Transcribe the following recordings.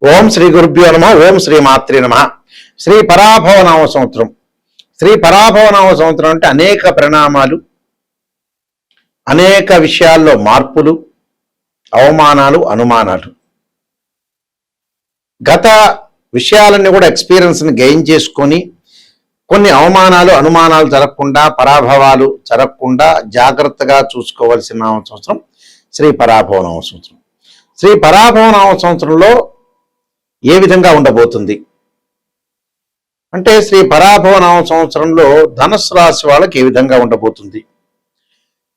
ఓం శ్రీ గురుభ్యో నమ. ఓం శ్రీ మాత్రే నమ. శ్రీ పరాభవనామ సంవత్సరం. శ్రీ పరాభవనామ సంవత్సరం అంటే అనేక పరిణామాలు, అనేక విషయాల్లో మార్పులు, అవమానాలు, అనుమానాలు. గత విషయాలన్నీ కూడా ఎక్స్పీరియన్స్ని గెయిన్ చేసుకొని కొన్ని అవమానాలు, అనుమానాలు జరగకుండా, పరాభవాలు జరగకుండా జాగ్రత్తగా చూసుకోవాల్సిన సంవత్సరం శ్రీ పరాభవనామ సంవత్సరం. శ్రీ పరాభవనామ సంవత్సరంలో ఏ విధంగా ఉండబోతుంది అంటే, శ్రీ పరాభవనామ సంవత్సరంలో ధనుస్సు రాశి వాళ్ళకి ఏ విధంగా ఉండబోతుంది?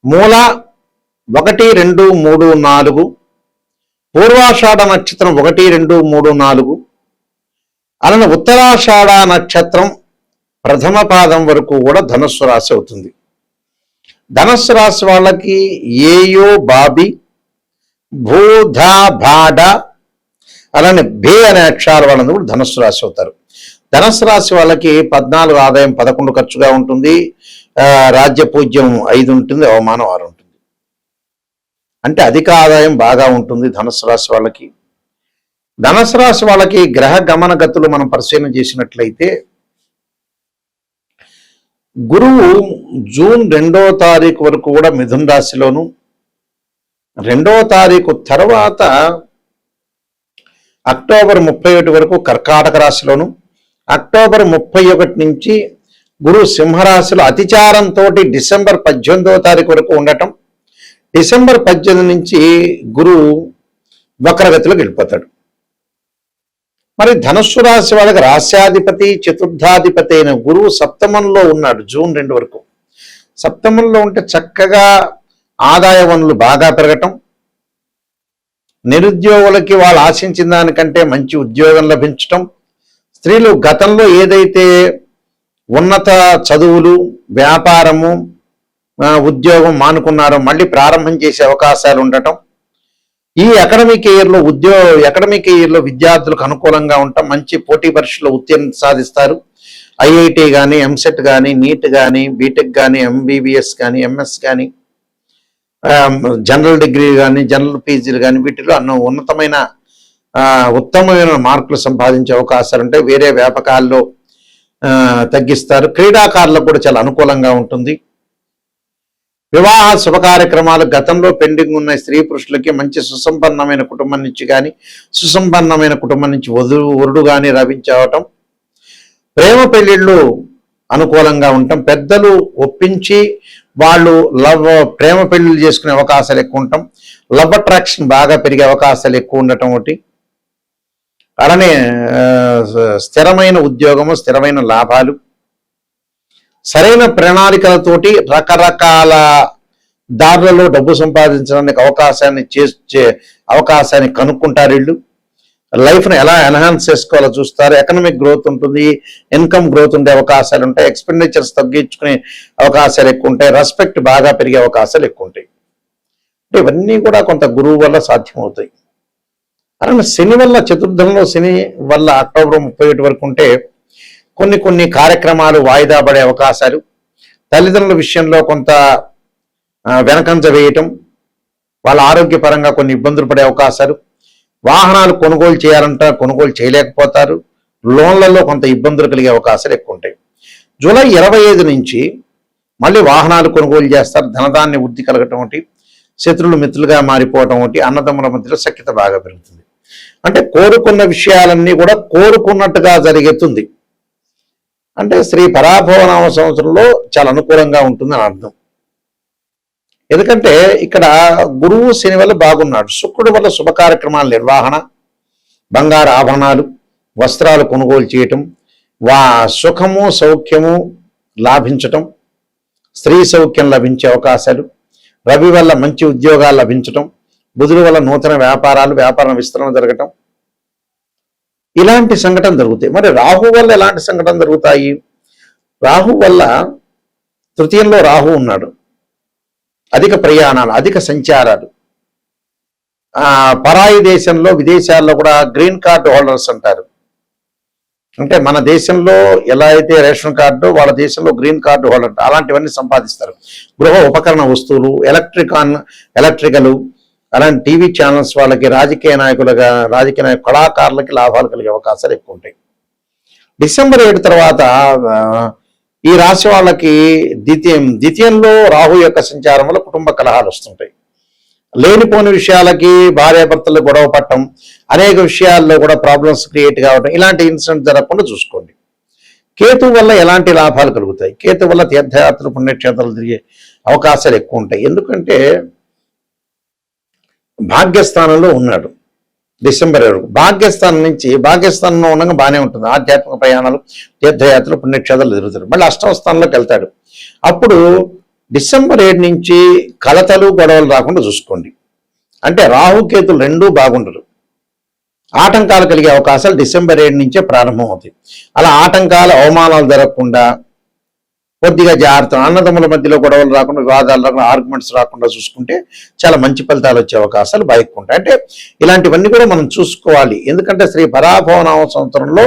మూల 1, 2, 3, 4, పూర్వాషాఢ నక్షత్రం 1, 2, 3, 4, అలానే ఉత్తరాషాఢ నక్షత్రం ప్రథమ పాదం వరకు కూడా ధనుస్సు రాశి అవుతుంది. ధనుస్సు రాశి వాళ్ళకి ఏయో బాబి, భూధా భాడ, అలానే బే అనే అక్షరాల వాళ్ళందరూ కూడా ధనుస్సు రాశి అవుతారు. ధనుస్సు రాశి వాళ్ళకి 14 ఆదాయం, 11 ఖర్చుగా ఉంటుంది. రాజ్యపూజ్యం 5 ఉంటుంది, అవమానం 6 ఉంటుంది. అంటే అధిక ఆదాయం బాగా ఉంటుంది ధనుస్సు రాశి వాళ్ళకి. ధనుస్సు రాశి వాళ్ళకి గ్రహ గమన గతులు మనం పరిశీలన చేసినట్లయితే, గురువు జూన్ 2వ తారీఖు వరకు కూడా మిథున రాశిలోను, 2వ తారీఖు తర్వాత అక్టోబర్ 31 వరకు కర్కాటక రాశిలోను, అక్టోబర్ 31 నుంచి గురువు సింహరాశిలో అతిచారంతో డిసెంబర్ 18వ తారీఖు వరకు ఉండటం, డిసెంబర్ 18 నుంచి గురువు వక్రగతిలోకి వెళ్ళిపోతాడు. మరి ధనుస్సు రాశి వాళ్ళకి రాశ్యాధిపతి, చతుర్థాధిపతి అయిన గురువు సప్తమంలో ఉన్నాడు జూన్ 2 వరకు. సప్తమంలో ఉంటే చక్కగా ఆదాయ వనరులు బాగా పెరగటం, నిరుద్యోగులకి వాళ్ళు ఆశించిన దానికంటే మంచి ఉద్యోగం లభించటం, స్త్రీలు గతంలో ఏదైతే ఉన్నత చదువులు, వ్యాపారము, ఉద్యోగం మానుకున్నారో మళ్ళీ ప్రారంభం చేసే అవకాశాలు ఉండటం, ఈ అకాడమిక్ ఇయర్లో విద్యార్థులకు అనుకూలంగా ఉండటం, మంచి పోటీ పరీక్షలో ఉత్తీర్ణత సాధిస్తారు. ఐఐటి కానీ, ఎంసెట్ కానీ, నీట్ కానీ, బీటెక్ కానీ, ఎంబీబీఎస్ కానీ, ఎంఎస్ కానీ, జనరల్ డిగ్రీ కానీ, జనరల్ పీజీలు కానీ, వీటిలో ఉన్నతమైన ఉత్తమమైన మార్కులు సంపాదించే అవకాశాలు ఉంటాయి. వేరే వ్యాపకాల్లో తగ్గిస్తారు. క్రీడాకారులకు కూడా చాలా అనుకూలంగా ఉంటుంది. వివాహ శుభ కార్యక్రమాలు, గతంలో పెండింగ్ ఉన్న స్త్రీ పురుషులకి మంచి సుసంపన్నమైన కుటుంబం నుంచి కానీ, సుసంపన్నమైన కుటుంబం నుంచి వరుడు కానీ లభించవటం, ప్రేమ పెళ్లిళ్ళు అనుకూలంగా ఉండటం, పెద్దలు ఒప్పించి వాళ్ళు ప్రేమ పెళ్లిళ్ళు చేసుకునే అవకాశాలు ఎక్కువ ఉండటం, లవ్ అట్రాక్షన్ బాగా పెరిగే అవకాశాలు ఎక్కువ ఉండటం ఒకటి. అలానే స్థిరమైన ఉద్యోగము, స్థిరమైన లాభాలు, సరైన ప్రణాళికలతోటి రకరకాల దారులలో డబ్బు సంపాదించడానికి అవకాశాన్ని కనుక్కుంటారు. వీళ్ళు లైఫ్ను ఎలా ఎన్హాన్స్ చేసుకోవాలో చూస్తారు. ఎకనామిక్ గ్రోత్ ఉంటుంది, ఇన్కమ్ గ్రోత్ ఉండే అవకాశాలు ఉంటాయి, ఎక్స్పెండిచర్స్ తగ్గించుకునే అవకాశాలు ఎక్కువ ఉంటాయి, రెస్పెక్ట్ బాగా పెరిగే అవకాశాలు ఎక్కువ ఉంటాయి. అంటే ఇవన్నీ కూడా కొంత గురువు వల్ల సాధ్యమవుతాయి. అలానే శని వల్ల, చతుర్థంలో శని వల్ల అక్టోబర్ 31 వరకు ఉంటే కొన్ని కార్యక్రమాలు వాయిదా పడే అవకాశాలు, తల్లిదండ్రుల విషయంలో కొంత వెనకంజ వేయటం, వాళ్ళ ఆరోగ్యపరంగా కొన్ని ఇబ్బందులు పడే అవకాశాలు, వాహనాలు కొనుగోలు చేయాలంటే కొనుగోలు చేయలేకపోతారు, లోన్లలో కొంత ఇబ్బందులు కలిగే అవకాశాలు ఎక్కువ ఉంటాయి. జూలై 25 నుంచి మళ్ళీ వాహనాలు కొనుగోలు చేస్తారు. ధనధాన్య వృద్ధి కలగటం ఒకటి, శత్రువులు మిత్రులుగా మారిపోవటం ఒకటి, అన్నదమ్ముల మధ్యలో సఖ్యత బాగా పెరుగుతుంది. అంటే కోరుకున్న విషయాలన్నీ కూడా కోరుకున్నట్టుగా జరుగుతుంది. అంటే శ్రీ పరాభవనామ సంవత్సరంలో చాలా అనుకూలంగా ఉంటుందని అర్థం. ఎందుకంటే ఇక్కడ గురువు శని వల్ల బాగున్నాడు, శుక్రుడు వల్ల శుభ కార్యక్రమాల నిర్వహణ, బంగారు ఆభరణాలు, వస్త్రాలు కొనుగోలు చేయటం, సుఖము సౌఖ్యము లాభించటం, స్త్రీ సౌఖ్యం లభించే అవకాశాలు, రవి వల్ల మంచి ఉద్యోగాలు లభించటం, బుధుడు వల్ల నూతన వ్యాపార విస్తరణ జరగటం, ఇలాంటి సంఘటన జరుగుతాయి. మరి రాహు వల్ల ఎలాంటి సంఘటన జరుగుతాయి? రాహు వల్ల తృతీయంలో రాహు ఉన్నాడు, అధిక ప్రయాణాలు, అధిక సంచారాలు, పరాయి దేశంలో, విదేశాల్లో కూడా గ్రీన్ కార్డు హోల్డర్స్ అంటారు. అంటే మన దేశంలో ఎలా అయితే రేషన్ కార్డు, వాళ్ళ దేశంలో గ్రీన్ కార్డు హోల్డర్, అలాంటివన్నీ సంపాదిస్తారు. గృహ ఉపకరణ వస్తువులు, ఎలక్ట్రికల్, అలాంటి టీవీ ఛానల్స్ వాళ్ళకి, రాజకీయ కళాకారులకి లాభాలు కలిగే అవకాశాలు ఎక్కువ ఉంటాయి. డిసెంబర్ 7 తర్వాత ఈ రాశి వాళ్ళకి ద్వితీయంలో రాహు యొక్క సంచారం వల్ల కుటుంబ కలహాలు వస్తుంటాయి. లేనిపోని విషయాలకి భార్యాభర్తలు గొడవ పట్టడం, అనేక విషయాల్లో కూడా ప్రాబ్లమ్స్ క్రియేట్ కావడం, ఇలాంటి ఇన్సిడెంట్ జరగకుండా చూసుకోండి. కేతు వల్ల ఎలాంటి లాభాలు కలుగుతాయి? కేతు వల్ల తీర్థయాత్రలు, పుణ్యక్షేత్రాలు తిరిగే అవకాశాలు ఎక్కువ ఉంటాయి. ఎందుకంటే భాగ్యస్థానంలో ఉన్నాడు డిసెంబర్ 7. భాగ్యస్థానంలో ఉండగా బాగానే ఉంటుంది. ఆధ్యాత్మిక ప్రయాణాలు, తీర్థయాత్రలు, పుణ్యక్షేత్రాలు తిరుగుతారు. మళ్ళీ అష్టమ స్థానంలోకి వెళ్తాడు. అప్పుడు డిసెంబర్ 7 నుంచి కలతలు, గొడవలు రాకుండా చూసుకోండి. అంటే రాహుకేతులు రెండూ బాగుండరు. ఆటంకాలు కలిగే అవకాశాలు డిసెంబర్ 7 నుంచే ప్రారంభం అవుతాయి. అలా ఆటంకాలు, అవమానాలు జరగకుండా కొద్దిగా జాగ్రత్త, అన్నదమ్ముల మధ్యలో గొడవలు రాకుండా, వివాదాలు రాకుండా, ఆర్గ్యుమెంట్స్ రాకుండా చూసుకుంటే చాలా మంచి ఫలితాలు వచ్చే అవకాశాలు బాగా ఎక్కువ ఉంటాయి. అంటే ఇలాంటివన్నీ కూడా మనం చూసుకోవాలి. ఎందుకంటే శ్రీ పరాభవనామ సంవత్సరంలో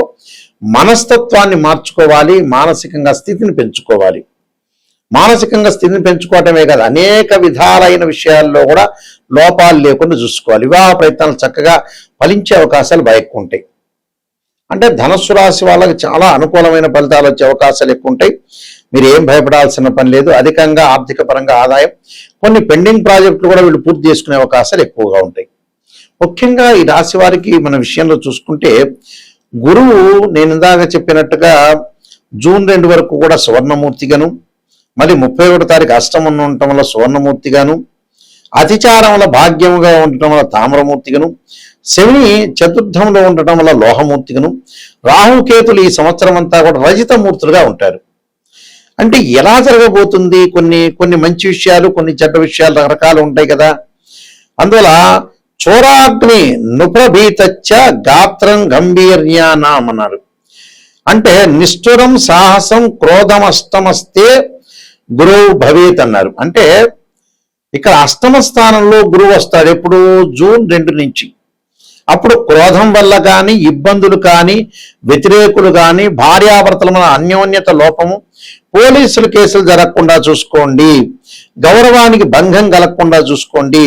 మనస్తత్వాన్ని మార్చుకోవాలి, మానసికంగా స్థితిని పెంచుకోవాలి. మానసికంగా స్థితిని పెంచుకోవటమే కాదు, అనేక విధాలైన విషయాల్లో కూడా లోపాలు లేకుండా చూసుకోవాలి. వివాహ ప్రయత్నాలు చక్కగా ఫలించే అవకాశాలు బాగా ఎక్కువ ఉంటాయి. అంటే ధనుస్సు రాశి వాళ్ళకి చాలా అనుకూలమైన ఫలితాలు వచ్చే అవకాశాలు ఎక్కువ ఉంటాయి. మీరు ఏం భయపడాల్సిన పని లేదు. అధికంగా ఆర్థిక పరంగా ఆదాయం, కొన్ని పెండింగ్ ప్రాజెక్టులు కూడా వీళ్ళు పూర్తి చేసుకునే అవకాశాలు ఎక్కువగా ఉంటాయి. ముఖ్యంగా ఈ రాశి వారికి మన విషయంలో చూసుకుంటే, గురువు నేను ఇందాక చెప్పినట్టుగా జూన్ 2 వరకు కూడా సువర్ణమూర్తిగాను, మళ్ళీ 31వ తారీఖు అష్టమం ఉండటం వల్ల సువర్ణమూర్తిగాను, అతిచారం వల్ల భాగ్యముగా ఉండటం వల్ల తామ్రమూర్తిగాను, శని చతుర్థంలో ఉండటం వల్ల లోహమూర్తిగాను, రాహుకేతులు ఈ సంవత్సరం అంతా కూడా రజితమూర్తులుగా ఉంటారు. అంటే ఎలా జరగబోతుంది? కొన్ని మంచి విషయాలు, కొన్ని చెడ్డ విషయాలు రకరకాలు ఉంటాయి కదా. అందువల్ల చోరాగ్ని నుప్రభీతచ్చ గాత్రం గంభీర్యానాం అన్నారు. అంటే నిష్ఠురం సాహసం క్రోధమష్టమస్తే గురువు భవేత్ అన్నారు. అంటే ఇక్కడ అష్టమ స్థానంలో గురువు వస్తాడు. ఎప్పుడు? జూన్ 2 నుంచి. అప్పుడు క్రోధం వల్ల కానీ, ఇబ్బందులు కానీ, వ్యతిరేకులు కానీ, భార్యాభర్తల మన అన్యోన్యత లోపము, పోలీసుల కేసులు జరగకుండా చూసుకోండి, గౌరవానికి భంగం కలగకుండా చూసుకోండి,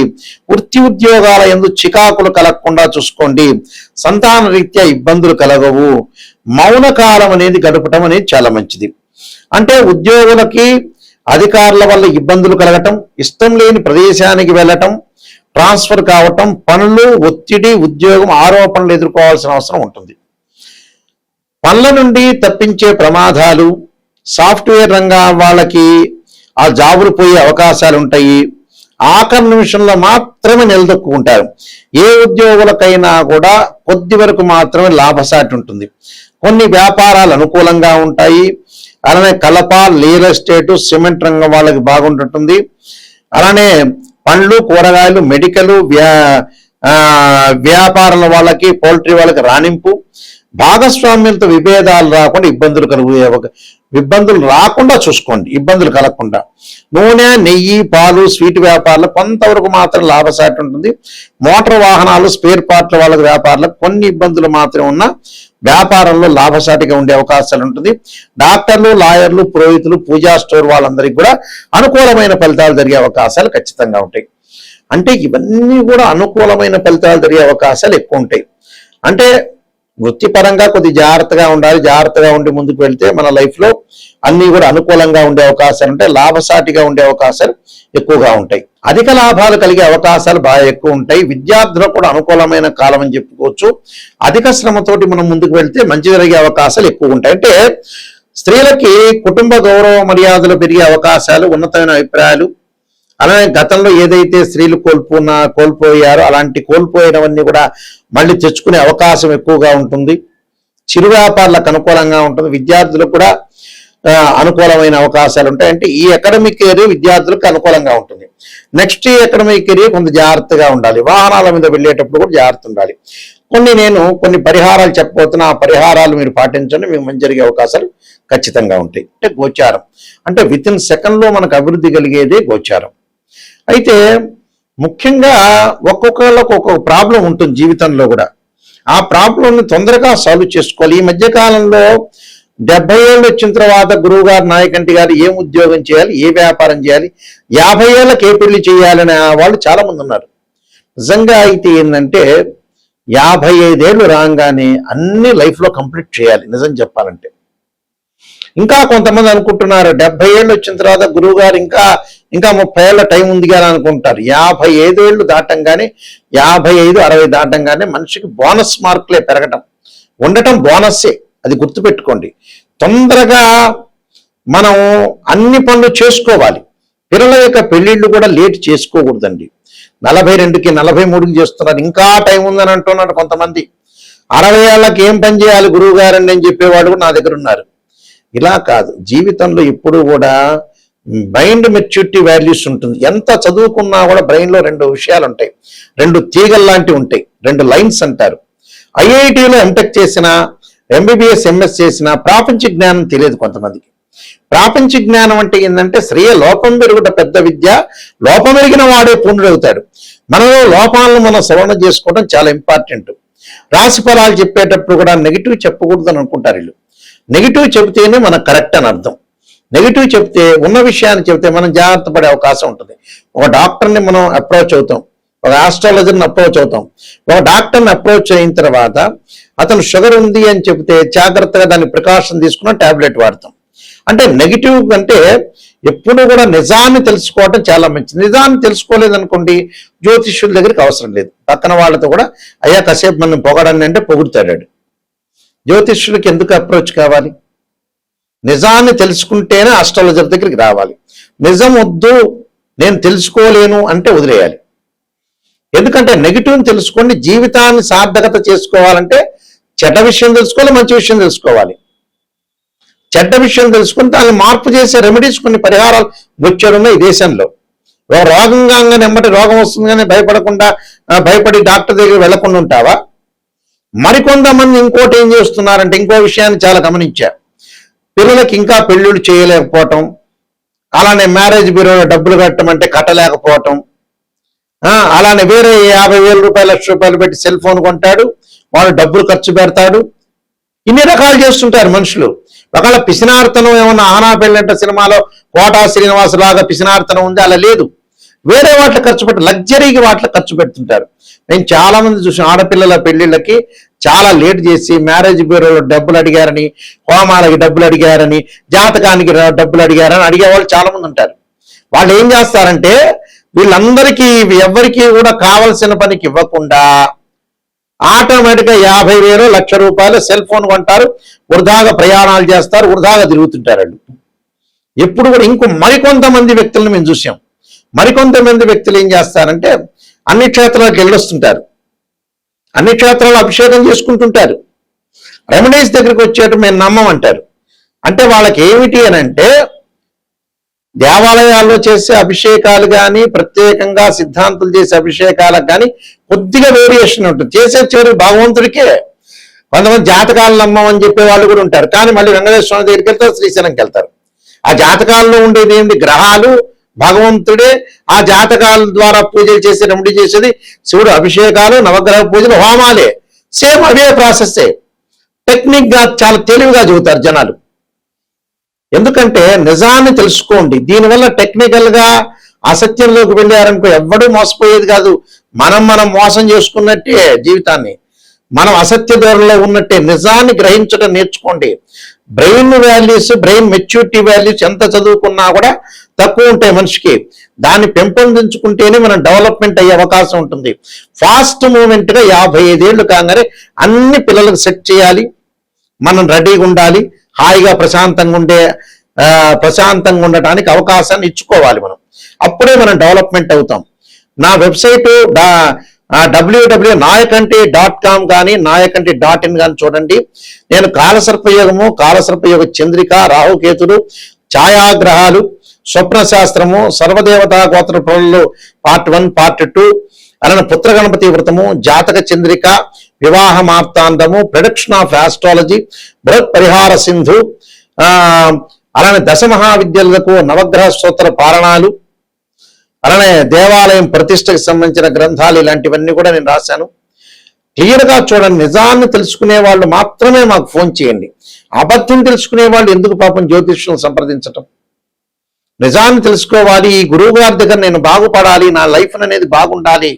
వృత్తి ఉద్యోగాల యందు చికాకులు కలగకుండా చూసుకోండి, సంతాన రీత్యా ఇబ్బందులు కలగవు, మౌన కాలం అనేది గడపటం అనేది చాలా మంచిది. అంటే ఉద్యోగులకి, అధికారుల వల్ల ఇబ్బందులు కలగటం, ఇష్టం లేని ప్రదేశానికి వెళ్ళటం, ట్రాన్స్ఫర్ కావటం, పనులు, ఒత్తిడి, ఉద్యోగం, ఆరోపణలు ఎదుర్కోవాల్సిన అవసరం ఉంటుంది. పనుల నుండి తప్పించే ప్రమాదాలు, సాఫ్ట్వేర్ రంగం వాళ్ళకి ఆ జాబులు పోయే అవకాశాలు ఉంటాయి. ఆఖరి నిమిషంలో మాత్రమే నిలదొక్కుంటారు. ఏ ఉద్యోగులకైనా కూడా కొద్ది వరకు మాత్రమే లాభసాటి ఉంటుంది. కొన్ని వ్యాపారాలు అనుకూలంగా ఉంటాయి. అలానే కలప, రియల్ ఎస్టేటు, సిమెంట్ రంగం వాళ్ళకి బాగుంటుంది. అలానే పండ్లు, కూరగాయలు, మెడికల్, వ్యాపారాల వాళ్ళకి, పౌల్ట్రీ వాళ్ళకి రాణింపు, భాగస్వామ్యులతో విభేదాలు రాకుండా, ఇబ్బందులు రాకుండా చూసుకోండి, ఇబ్బందులు కలగకుండా. నూనె, నెయ్యి, పాలు, స్వీట్ వ్యాపారాలు కొంతవరకు మాత్రం లాభసాటి ఉంటుంది. మోటార్ వాహనాలు, స్పేర్ పార్ట్ల వాళ్ళకి వ్యాపారాలకు కొన్ని ఇబ్బందులు మాత్రం ఉన్న వ్యాపారంలో లాభసాటిగా ఉండే అవకాశాలు ఉంటుంది. డాక్టర్లు, లాయర్లు, పురోహితులు, పూజా స్టోర్ వాళ్ళందరికీ కూడా అనుకూలమైన ఫలితాలు జరిగే అవకాశాలు ఖచ్చితంగా ఉంటాయి. అంటే ఇవన్నీ కూడా అనుకూలమైన ఫలితాలు జరిగే అవకాశాలు ఎక్కువ ఉంటాయి. అంటే వృత్తిపరంగా కొద్ది జాగ్రత్తగా ఉండాలి. జాగ్రత్తగా ఉండి ముందుకు వెళ్తే మన లైఫ్లో అన్నీ కూడా అనుకూలంగా ఉండే అవకాశాలు ఉంటాయి. లాభసాటిగా ఉండే అవకాశాలు ఎక్కువగా ఉంటాయి. అధిక లాభాలు కలిగే అవకాశాలు బాగా ఎక్కువ ఉంటాయి. విద్యార్థులకు కూడా అనుకూలమైన కాలం అని చెప్పుకోవచ్చు. అధిక శ్రమతోటి మనం ముందుకు వెళ్తే మంచి జరిగే అవకాశాలు ఎక్కువ ఉంటాయి. అంటే స్త్రీలకి కుటుంబ గౌరవ మర్యాదలు పెరిగే అవకాశాలు, ఉన్నతమైన అభిప్రాయాలు, అలానే గతంలో ఏదైతే స్త్రీలు కోల్పోయారో అలాంటి కోల్పోయినవన్నీ కూడా మళ్ళీ తెచ్చుకునే అవకాశం ఎక్కువగా ఉంటుంది. చిరు వ్యాపారులకు అనుకూలంగా ఉంటుంది. విద్యార్థులకు కూడా అనుకూలమైన అవకాశాలు ఉంటాయి. అంటే ఈ అకాడమిక్ ఇయర్ విద్యార్థులకు అనుకూలంగా ఉంటుంది. నెక్స్ట్ ఈ అకాడమిక్ ఇయర్ కొంత జాగ్రత్తగా ఉండాలి. వాహనాల మీద వెళ్ళేటప్పుడు కూడా జాగ్రత్త ఉండాలి. కొన్ని పరిహారాలు చెప్పబోతున్నా, ఆ పరిహారాలు మీరు పాటించండి, మీకు మంచి జరిగే అవకాశాలు ఖచ్చితంగా ఉంటాయి. అంటే గోచారం అంటే వితిన్ సెకండ్లో మనకు అభివృద్ధి కలిగేదే గోచారం. అయితే ముఖ్యంగా ఒక్కొక్కళ్ళకు ఒక్కొక్క ప్రాబ్లం ఉంటుంది జీవితంలో కూడా. ఆ ప్రాబ్లంని తొందరగా సాల్వ్ చేసుకోవాలి. ఈ మధ్యకాలంలో 70 ఏళ్ళు వచ్చిన తర్వాత గురువు గారు, నాయకంటి గారు ఏం ఉద్యోగం చేయాలి, ఏ వ్యాపారం చేయాలి, 50 ఏళ్ళకి ఏ పెళ్లి చేయాలనే వాళ్ళు చాలా మంది ఉన్నారు. నిజంగా అయితే ఏంటంటే 55 ఏళ్ళు రాగానే అన్ని లైఫ్లో కంప్లీట్ చేయాలి నిజం చెప్పాలంటే. ఇంకా కొంతమంది అనుకుంటున్నారు 70 ఏళ్ళు వచ్చిన తర్వాత గురువు గారు ఇంకా 30 ఏళ్ళ టైం ఉంది కదా అనుకుంటారు. 55 ఏళ్ళు దాటంగానే 55, 60 దాటంగానే మనిషికి బోనస్ మార్కులే పెరగటం ఉండటం బోనస్సే, అది గుర్తుపెట్టుకోండి. తొందరగా మనం అన్ని పనులు చేసుకోవాలి. పిల్లల యొక్క పెళ్లిళ్ళు కూడా లేట్ చేసుకోకూడదండి. 42కి 43కి చేస్తున్నారు, ఇంకా టైం ఉందని అంటున్నారు కొంతమంది. 60 ఏళ్ళకి ఏం పని చేయాలి గురువు గారండి అని చెప్పేవాడు కూడా నా దగ్గర ఉన్నారు. ఇలా కాదు, జీవితంలో ఎప్పుడు కూడా మైండ్ మెచ్యూరిటీ వాల్యూస్ ఉంటుంది. ఎంత చదువుకున్నా కూడా బ్రెయిన్లో 2 విషయాలు ఉంటాయి, 2 తీగలు లాంటివి ఉంటాయి, 2 లైన్స్ అంటారు. ఐఐటిలో ఎంటెక్ చేసిన, ఎంబీబీఎస్ ఎంఎస్ చేసిన ప్రాపంచిక జ్ఞానం తెలియదు కొంతమందికి. ప్రాపంచిక జ్ఞానం అంటే ఏంటంటే శ్రేయ లోపం పెరుగుట పెద్ద విద్య, లోపం ఎరిగిన వాడే పూర్ణుడవుతాడు. మనలో లోపాలను మనం సవరణ చేసుకోవడం చాలా ఇంపార్టెంట్. రాశి ఫలాలు చెప్పేటప్పుడు కూడా నెగిటివ్ చెప్పకూడదని అనుకుంటారు వీళ్ళు. నెగిటివ్ చెబితేనే మనకు కరెక్ట్ అని అర్థం. నెగిటివ్ చెప్తే, ఉన్న విషయాన్ని చెబితే మనం జాగ్రత్త పడే అవకాశం ఉంటుంది. ఒక డాక్టర్ని మనం అప్రోచ్ అవుతాం, ఒక ఆస్ట్రాలజర్ని అప్రోచ్ అవుతాం. ఒక డాక్టర్ని అప్రోచ్ అయిన తర్వాత అతను షుగర్ ఉంది అని చెబితే జాగ్రత్తగా దాన్ని ప్రికాషన్ తీసుకున్న టాబ్లెట్ వాడతాం. అంటే నెగిటివ్ అంటే ఎప్పుడు కూడా నిజాన్ని తెలుసుకోవటం చాలా మంచిది. నిజాన్ని తెలుసుకోలేదనుకోండి, జ్యోతిష్యుల దగ్గరికి అవసరం లేదు. పక్కన వాళ్ళతో కూడా అయ్యా కాసేపు మనం పొగడండి అంటే పొగుడుతాడు. జ్యోతిష్యులకి ఎందుకు అప్రోచ్ కావాలి? నిజాన్ని తెలుసుకుంటేనే ఆస్ట్రాలజర్ దగ్గరికి రావాలి. నిజం వద్దు, నేను తెలుసుకోలేను అంటే వదిలేయాలి. ఎందుకంటే నెగిటివ్ని తెలుసుకోండి. జీవితాన్ని సార్థకత చేసుకోవాలంటే చెడ్డ విషయం తెలుసుకోవాలి, మంచి విషయం తెలుసుకోవాలి. చెడ్డ విషయం తెలుసుకుని దాన్ని మార్పు చేసే రెమెడీస్, కొన్ని పరిహారాలు వచ్చాడున్నాయి ఈ దేశంలో. రోగం కాగానే ఎమ్మటి రోగం వస్తుంది కానీ భయపడి డాక్టర్ దగ్గర వెళ్లకుండా ఉంటావా? మరికొంతమంది ఇంకోటి ఏం చేస్తున్నారంటే, ఇంకో విషయాన్ని చాలా గమనించారు. పిల్లలకి ఇంకా పెళ్ళిళ్ళు చేయలేకపోవటం, అలానే మ్యారేజ్ బ్యూరోలో డబ్బులు కట్టమంటే కట్టలేకపోవటం, అలానే వేరే 50,000 రూపాయలు, 1,00,000 పెట్టి సెల్ ఫోన్ కొంటాడు, వాడు డబ్బులు ఖర్చు పెడతాడు. ఇన్ని రకాలు చేస్తుంటారు మనుషులు. ఒకవేళ పిసినార్తనం ఏమన్నా ఆనా పెళ్ళంట సినిమాలో కోటా శ్రీనివాసు లాగా పిసినార్తనం ఉంది, అలా లేదు. వేరే వాటిలో ఖర్చు పెట్టి, లగ్జరీకి వాటిలో ఖర్చు పెడుతుంటారు. నేను చాలా మంది చూసిన ఆడపిల్లల పెళ్లిళ్ళకి చాలా లేట్ చేసి మ్యారేజ్ బ్యూరోలో డబ్బులు అడిగారని, హోమాలకి డబ్బులు అడిగారని, జాతకానికి డబ్బులు అడిగారని అడిగేవాళ్ళు చాలా మంది ఉంటారు. వాళ్ళు ఏం చేస్తారంటే, వీళ్ళందరికీ ఎవరికి కూడా కావలసిన పనికి ఇవ్వకుండా ఆటోమేటిక్గా 50,000, 1,00,000 రూపాయలు సెల్ ఫోన్ కొంటారు, వృధాగా ప్రయాణాలు చేస్తారు, వృధాగా తిరుగుతుంటారు వాళ్ళు. ఎప్పుడు కూడా మరికొంతమంది వ్యక్తులను మేము చూసాం. మరికొంతమంది వ్యక్తులు ఏం చేస్తారంటే, అన్ని క్షేత్రాలకు వెళ్ళొస్తుంటారు, అన్ని క్షేత్రాలు అభిషేకం చేసుకుంటుంటారు. రెమెడీస్ దగ్గరికి వచ్చేట మేము నమ్మమంటారు. అంటే వాళ్ళకి ఏమిటి అని అంటే, దేవాలయాల్లో చేసే అభిషేకాలు కానీ, ప్రత్యేకంగా సిద్ధాంతులు చేసే అభిషేకాలకు కానీ కొద్దిగా వేరియేషన్ ఉంటుంది. చేసే చివరి భగవంతుడికే. కొంతమంది జాతకాలు నమ్మమని చెప్పే వాళ్ళు కూడా ఉంటారు, కానీ మళ్ళీ వెంకటేశ్వర స్వామి దగ్గరికి వెళ్తారు, శ్రీశైలంకి వెళ్తారు. ఆ జాతకాల్లో ఉండేది ఏంటి? గ్రహాలు, భగవంతుడే. ఆ జాతకాల ద్వారా పూజలు చేసి రెమెడీ చేసేది శివుడు, అభిషేకాలు, నవగ్రహ పూజలు, హోమాలే. సేమ్ అవే ప్రాసెస్సే. టెక్నిక్గా చాలా తెలివిగా చెబుతారు జనాలు. ఎందుకంటే నిజాన్ని తెలుసుకోండి. దీనివల్ల టెక్నికల్గా అసత్యంలోకి వెళ్ళారనుకో ఎవ్వడూ మోసపోయేది కాదు. మనం మోసం చేసుకున్నట్టే జీవితాన్ని. మనం అసత్య ధోరణిలో ఉన్నట్టే. నిజాన్ని గ్రహించడం నేర్చుకోండి. Brain values, brain maturity values ఎంత చదువుకున్నా కూడా తక్కువ ఉంటాయి మనిషికి. దాన్ని పెంపొందించుకుంటేనే మనం డెవలప్మెంట్ అయ్యే అవకాశం ఉంటుంది. ఫాస్ట్ మూమెంట్గా 55 ఏళ్ళు కాగానే అన్ని పిల్లలకు సెట్ చేయాలి. మనం రెడీగా ఉండాలి. హాయిగా ప్రశాంతంగా ఉండటానికి అవకాశాన్ని ఇచ్చుకోవాలి మనం. అప్పుడే మనం డెవలప్మెంట్ అవుతాం. నా వెబ్సైట్ www.nayakanti.com కానీ nayakanti.in కానీ చూడండి. నేను కాలసర్పయోగము, కాలసర్పయోగ చంద్రిక, రాహుకేతుడు, ఛాయాగ్రహాలు, స్వప్న శాస్త్రము, సర్వదేవతా గోత్ర ఫలాలు పార్ట్ 1, పార్ట్ 2, అలానే పుత్ర గణపతి వ్రతము, జాతక చంద్రిక, వివాహ మార్తాండము, ప్రొడక్షన్ ఆఫ్ ఆస్ట్రాలజీ, బృహత్ పరిహార సింధు, అలానే దశమహావిద్యలకు నవగ్రహ స్తోత్ర పారణాలు, అలానే దేవాలయం ప్రతిష్టకు సంబంధించిన గ్రంథాలు, ఇలాంటివన్నీ కూడా నేను రాశాను. క్లియర్గా చూడండి. నిజాన్ని తెలుసుకునే వాళ్ళు మాత్రమే మాకు ఫోన్ చేయండి. అబద్ధం తెలుసుకునే వాళ్ళు ఎందుకు పాపం జ్యోతిష్యులను సంప్రదించటం? నిజాన్ని తెలుసుకోవాలి. ఈ గురువు గారి దగ్గర నేను బాగుపడాలి, నా లైఫ్ అనేది బాగుండాలి,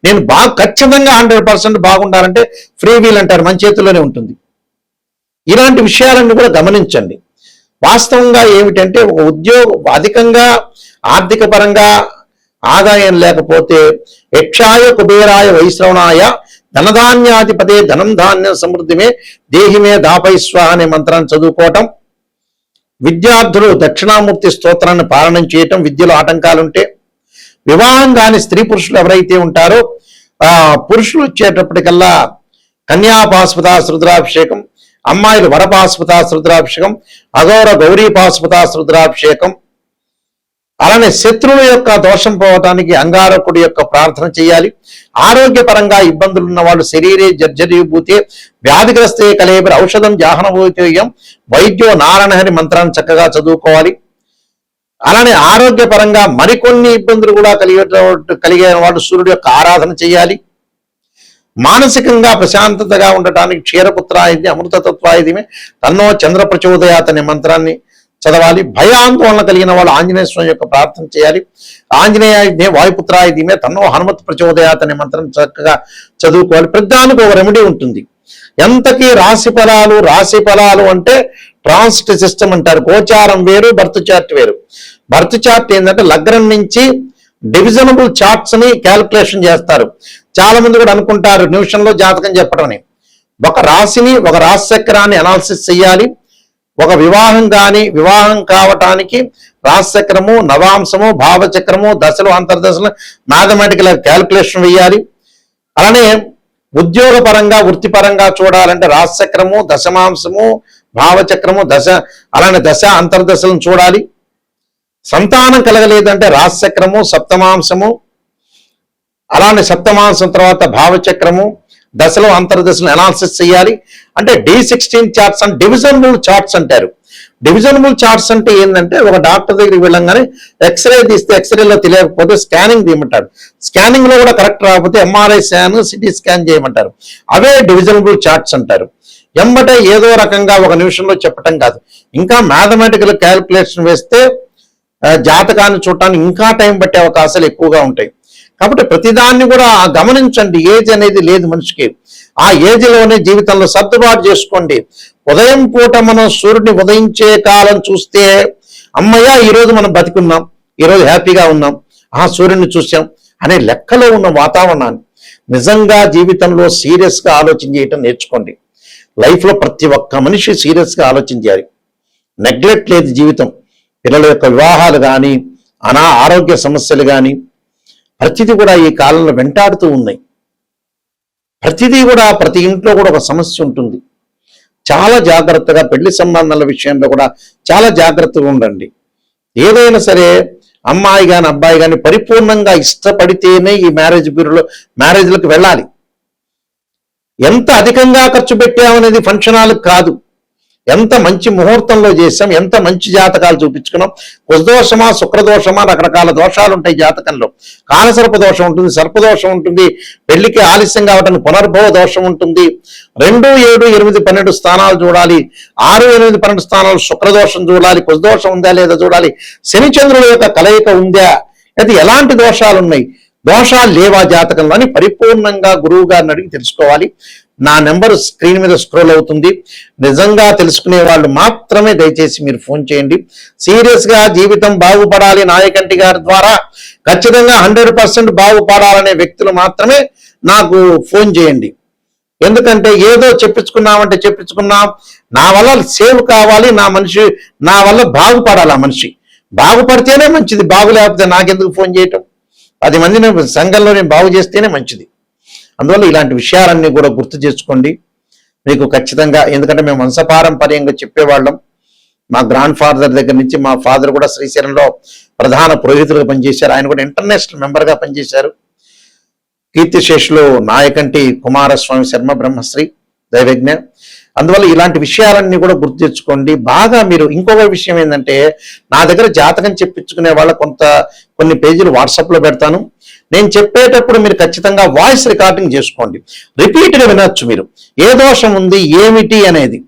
నేను ఖచ్చితంగా 100% బాగుండాలంటే ఫ్రీ వీల్ అంటారు, మన చేతుల్లోనే ఉంటుంది. ఇలాంటి విషయాలన్నీ కూడా గమనించండి. వాస్తవంగా ఏమిటంటే ఒక ఉద్యోగం అధికంగా ఆర్థిక పరంగా ఆదాయం లేకపోతే యక్షాయ కుబేరాయ వైశ్రవణాయ ధనధాన్యాధిపతే ధనం ధాన్యం సమృద్ధిమే దేహిమే దాపైస్వ అనే మంత్రాన్ని చదువుకోవటం, విద్యార్థులు దక్షిణామూర్తి స్తోత్రాన్ని పాలనం చేయటం, విద్యలో ఆటంకాలుంటే, వివాహం కాని స్త్రీ పురుషులు ఎవరైతే ఉంటారో పురుషులు వచ్చేటప్పటికల్లా కన్యాపాస్పదాస్ రుద్రాభిషేకం, అమ్మాయిలు వరపాస్పదాస్ రుద్రాభిషేకం, అఘోర గౌరీ పాస్పదాస్ రుద్రాభిషేకం, అలానే శత్రువుల యొక్క దోషం పోవటానికి అంగారకుడి యొక్క ప్రార్థన చేయాలి. ఆరోగ్యపరంగా ఇబ్బందులు ఉన్న వాళ్ళు శరీరే జర్జరీభూతే వ్యాధిగ్రస్తే కలేబరి ఔషధం జాహనభూతేయం వైద్యో నారాయణ మంత్రాన్ని చక్కగా చదువుకోవాలి. అలానే ఆరోగ్యపరంగా మరికొన్ని ఇబ్బందులు కూడా కలిగే వాళ్ళు సూర్యుడు యొక్క ఆరాధన చేయాలి. మానసికంగా ప్రశాంతతగా ఉండటానికి క్షీరపుత్రాయుధి అమృతతత్వాయుధిమే తన్నో చంద్ర ప్రచోదయాత్ అనే మంత్రాన్ని చదవాలి. భయాందోళన కలిగిన వాళ్ళు ఆంజనేయ స్వామి యొక్క ప్రార్థన చేయాలి. ఆంజనేయ వాయుపుత్రాయుధిమే తన్నో హనుమత్ ప్రచోదయాత్ అనే మంత్రం చక్కగా చదువుకోవాలి. ప్రతిదానికి ఒక రెమెడీ ఉంటుంది. ఎంతకీ రాశి ఫలాలు అంటే ట్రాన్సిట్ సిస్టమ్ అంటారు. గోచారం వేరు, బర్త్ చార్ట్ వేరు. బర్త్ చార్ట్ ఏంటంటే లగ్నం నుంచి డివిజనబుల్ చార్ట్స్ ని క్యాల్కులేషన్ చేస్తారు. చాలా మంది కూడా అనుకుంటారు నిమిషంలో జాతకం చెప్పడం అని. ఒక రాశిని, ఒక రాశి చక్రాన్ని అనాలిసిస్ చేయాలి. ఒక వివాహం కావటానికి రాశి చక్రము, నవాంశము, భావచక్రము, దశలు, అంతర్దశలు మ్యాథమెటికల్ క్యాల్కులేషన్ వేయాలి. అలానే ఉద్యోగపరంగా వృత్తిపరంగా చూడాలంటే రాశి చక్రము, దశమాంశము, భావచక్రము, అలానే దశ అంతర్దశలను చూడాలి. సంతానం కలగలేదంటే రాశి చక్రము, సప్తమాంశము, అలానే సప్తమాంశం తర్వాత భావచక్రము, దశలో అంతర్దశలు అనాలిసిస్ చేయాలి. అంటే D16 చార్ట్స్ అంటే డివిజనబుల్ చార్ట్స్ అంటారు. డివిజనబుల్ చార్ట్స్ అంటే ఏంటంటే ఒక డాక్టర్ దగ్గరికి వెళ్ళంగానే ఎక్స్రే తీస్తే ఎక్స్రేలో తెలియకపోతే స్కానింగ్ తీయమంటారు. స్కానింగ్ లో కూడా కరెక్ట్ రాకపోతే MRI స్కాన్, సిటీ స్కాన్ చేయమంటారు. అవే డివిజనబుల్ చార్ట్స్ అంటారు. ఎంబటే ఏదో రకంగా ఒక నిమిషంలో చెప్పటం కాదు. ఇంకా మ్యాథమెటికల్ క్యాల్కులేషన్ వేస్తే జాతకాన్ని చూడటానికి ఇంకా టైం పట్టే అవకాశాలు ఎక్కువగా ఉంటాయి. కాబట్టి ప్రతిదాన్ని కూడా గమనించండి. ఏజ్ అనేది లేదు మనిషికి. ఆ ఏజ్లోనే జీవితంలో సర్దుబాటు చేసుకోండి. ఉదయం పూట మనం సూర్యుడిని ఉదయించే కాలం చూస్తే అమ్మయ్య ఈరోజు మనం బతికున్నాం, ఈరోజు హ్యాపీగా ఉన్నాం, సూర్యుడిని చూసాం అనే లెక్కలో ఉన్న వాతావరణాన్ని నిజంగా జీవితంలో సీరియస్గా ఆలోచన చేయటం నేర్చుకోండి. లైఫ్లో ప్రతి ఒక్క మనిషి సీరియస్గా ఆలోచన చేయాలి. నెగ్లెక్ట్ లేదు జీవితం. పిల్లల యొక్క వివాహాలు కానీ, ఆరోగ్య సమస్యలు కానీ ప్రతిదీ కూడా ఈ కాలంలో వెంటాడుతూ ఉన్నాయి. ప్రతిదీ కూడా ప్రతి ఇంట్లో కూడా ఒక సమస్య ఉంటుంది. చాలా జాగ్రత్తగా పెళ్లి సంబంధాల విషయంలో కూడా చాలా జాగ్రత్తగా ఉండండి. ఏదైనా సరే అమ్మాయి కానీ అబ్బాయి కానీ పరిపూర్ణంగా ఇష్టపడితేనే ఈ మ్యారేజ్లకు వెళ్ళాలి. ఎంత అధికంగా ఖర్చు పెట్టామనేది ఫంక్షన్ హాల్కి కాదు. ఎంత మంచి ముహూర్తంలో చేసాం, ఎంత మంచి జాతకాలు చూపించుకున్నాం. కుశదోషమా, శుక్రదోషమా, రకరకాల దోషాలు ఉంటాయి జాతకంలో. కాలసర్ప దోషం ఉంటుంది, సర్పదోషం ఉంటుంది, పెళ్లికి ఆలస్యం కావటానికి పునర్భవ దోషం ఉంటుంది. 2, 7, 8, 12 స్థానాలు చూడాలి. 6, 8, 12 స్థానాలు శుక్రదోషం చూడాలి. కుశదోషం ఉందా లేదా చూడాలి. శని చంద్రుల యొక్క కలయిక ఉందా, అది ఎలాంటి దోషాలు ఉన్నాయి, దోషాలు లేవా జాతకంలో అని పరిపూర్ణంగా గురువు గారిని అడిగి తెలుసుకోవాలి. నా నెంబర్ స్క్రీన్ మీద స్క్రోల్ అవుతుంది. నిజంగా తెలుసుకునే వాళ్ళు మాత్రమే దయచేసి మీరు ఫోన్ చేయండి. సీరియస్గా జీవితం బాగుపడాలి నాయకంటి గారి ద్వారా ఖచ్చితంగా 100% బాగుపడాలనే వ్యక్తులు మాత్రమే నాకు ఫోన్ చేయండి. ఎందుకంటే ఏదో చెప్పించుకున్నాం, నా వల్ల సేవ్ కావాలి, నా వల్ల బాగుపడాలి. ఆ మనిషి బాగుపడితేనే మంచిది, బాగులేకపోతే నాకెందుకు ఫోన్ చేయటం? 10 మందిని సంఘంలో నేను బాగు చేస్తేనే మంచిది. అందువల్ల ఇలాంటి విషయాలన్నీ కూడా గుర్తు చేసుకోండి. మీకు ఖచ్చితంగా, ఎందుకంటే మేము వంశపారంపర్యంగా చెప్పేవాళ్ళం. మా గ్రాండ్ ఫాదర్ దగ్గర నుంచి మా ఫాదర్ కూడా శ్రీశైలంలో ప్రధాన పురోహితులుగా పనిచేశారు. ఆయన కూడా ఇంటర్నేషనల్ మెంబర్గా పనిచేశారు. కీర్తిశేషులు నాయకంటి కుమారస్వామి శర్మ బ్రహ్మశ్రీ దైవజ్ఞ. అందువల్ల ఇలాంటి విషయాలన్నీ కూడా గుర్తు తెచ్చుకోండి. బాగా మీరు ఇంకొక విషయం ఏంటంటే, నా దగ్గర జాతకం చెప్పించుకునే వాళ్ళ కొన్ని పేజీలు వాట్సాప్లో పెడతాను. నేను చెప్పేటప్పుడు మీరు ఖచ్చితంగా వాయిస్ రికార్డింగ్ చేసుకోండి. రిపీట్గా వినొచ్చు మీరు. ఏ దోషం ఉంది, ఏమిటి అనేది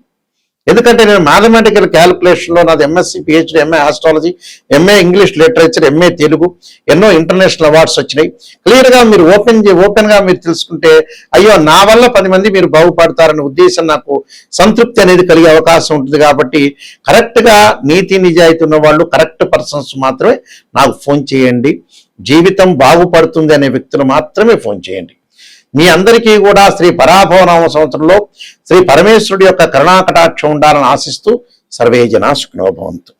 ఎందుకంటే నేను మ్యాథమెటికల్ క్యాలిక్యులేషన్లో నాది MSc, PhD, MA astrology, MA English literature, MA Telugu, ఎన్నో ఇంటర్నేషనల్ అవార్డ్స్ వచ్చినాయి. క్లియర్గా మీరు ఓపెన్గా మీరు తెలుసుకుంటే అయ్యో నా వల్ల 10 మంది మీరు బాగుపడతారనే ఉద్దేశం, నాకు సంతృప్తి అనేది కలిగే అవకాశం ఉంటుంది. కాబట్టి కరెక్ట్గా నీతి నిజాయితీ ఉన్న వాళ్ళు, కరెక్ట్ పర్సన్స్ మాత్రమే నాకు ఫోన్ చేయండి. జీవితం బాగుపడుతుంది అనే వ్యక్తులు మాత్రమే ఫోన్ చేయండి. మీ అందరికీ కూడా శ్రీ పరాభవనామ సంవత్సరంలో శ్రీ పరమేశ్వరుడి యొక్క కరుణాకటాక్షం ఉండాలని ఆశిస్తూ సర్వే జనా సుఖినో భవంతు.